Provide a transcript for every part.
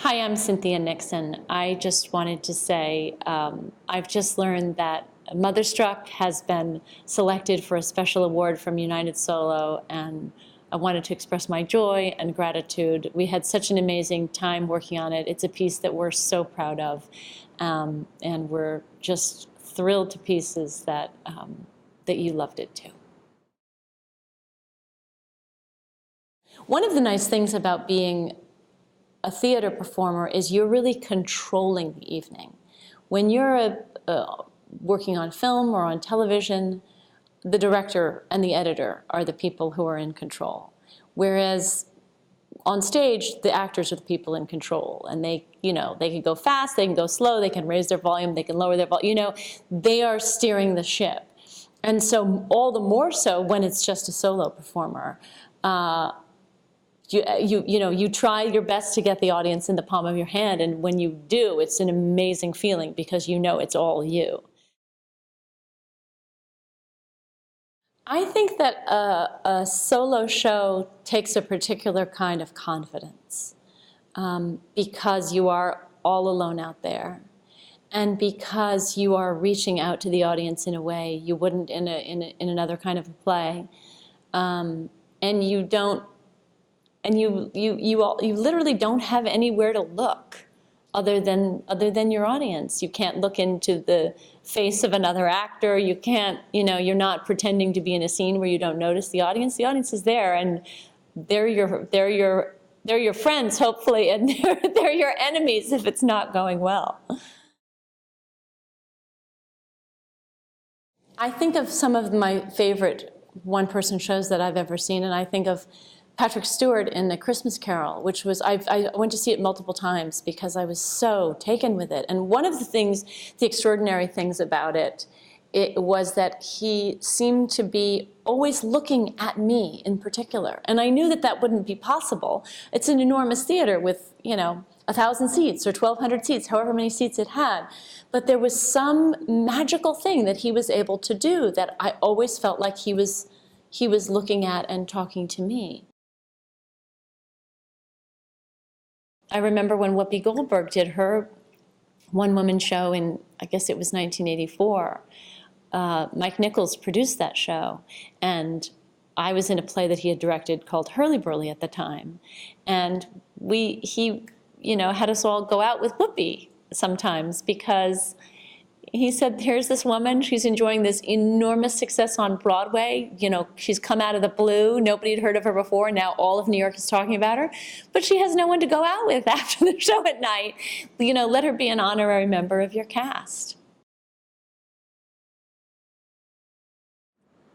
Hi, I'm Cynthia Nixon. I just wanted to say I've just learned that MotherStruck has been selected for a special award from United Solo, and I wanted to express my joy and gratitude. We had such an amazing time working on it. It's a piece that we're so proud of, and we're just thrilled to pieces that, that you loved it too. One of the nice things about being a theater performer is you're really controlling the evening. When you're working on film or on television, the director and the editor are the people who are in control. Whereas on stage, the actors are the people in control, and they can go fast, they can go slow, they can raise their volume, they can lower their volume. They are steering the ship. And so all the more so when it's just a solo performer. You try your best to get the audience in the palm of your hand, and when you do, it's an amazing feeling because you know it's all you. I think that a solo show takes a particular kind of confidence because you are all alone out there, and because you are reaching out to the audience in a way you wouldn't in another kind of a play, and you don't. And you literally don't have anywhere to look other than your audience. You can't look into the face of another actor. You can't, you're not pretending to be in a scene where you don't notice the audience. The audience is there, and they're your friends, hopefully, and they're your enemies if it's not going well. I think of some of my favorite one-person shows that I've ever seen, and I think of Patrick Stewart in A Christmas Carol, which was, I went to see it multiple times because I was so taken with it. And one of the extraordinary things about it was that he seemed to be always looking at me in particular. And I knew that wouldn't be possible. It's an enormous theater with, 1,000 seats or 1,200 seats, however many seats it had. But there was some magical thing that he was able to do that I always felt like he was looking at and talking to me. I remember when Whoopi Goldberg did her one-woman show in, I guess it was 1984. Mike Nichols produced that show, and I was in a play that he had directed called Hurly Burly at the time. And he had us all go out with Whoopi sometimes because he said, here's this woman, she's enjoying this enormous success on Broadway. She's come out of the blue. Nobody had heard of her before. Now all of New York is talking about her. But she has no one to go out with after the show at night. Let her be an honorary member of your cast.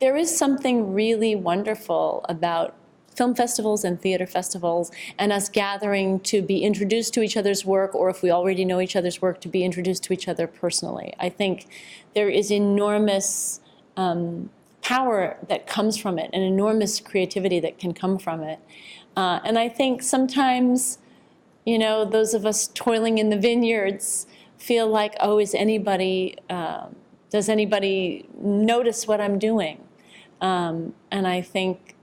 There is something really wonderful about film festivals and theater festivals and us gathering to be introduced to each other's work, or if we already know each other's work, to be introduced to each other personally. I think there is enormous power that comes from it, and enormous creativity that can come from it. And I think sometimes, those of us toiling in the vineyards feel like, oh, does anybody notice what I'm doing? And I think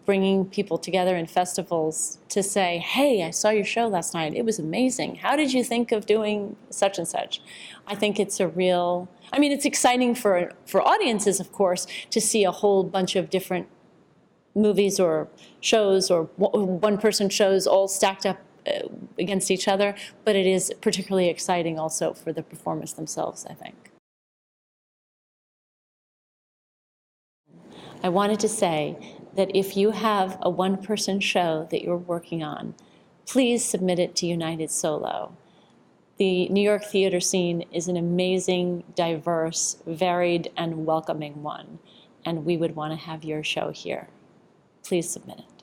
bringing people together in festivals to say, hey, I saw your show last night. It was amazing. How did you think of doing such and such? I think it's it's exciting for audiences, of course, to see a whole bunch of different movies or shows or one-person shows all stacked up against each other. But it is particularly exciting also for the performers themselves, I think. I wanted to say that if you have a one-person show that you're working on, please submit it to United Solo. The New York theater scene is an amazing, diverse, varied, and welcoming one, and we would want to have your show here. Please submit it.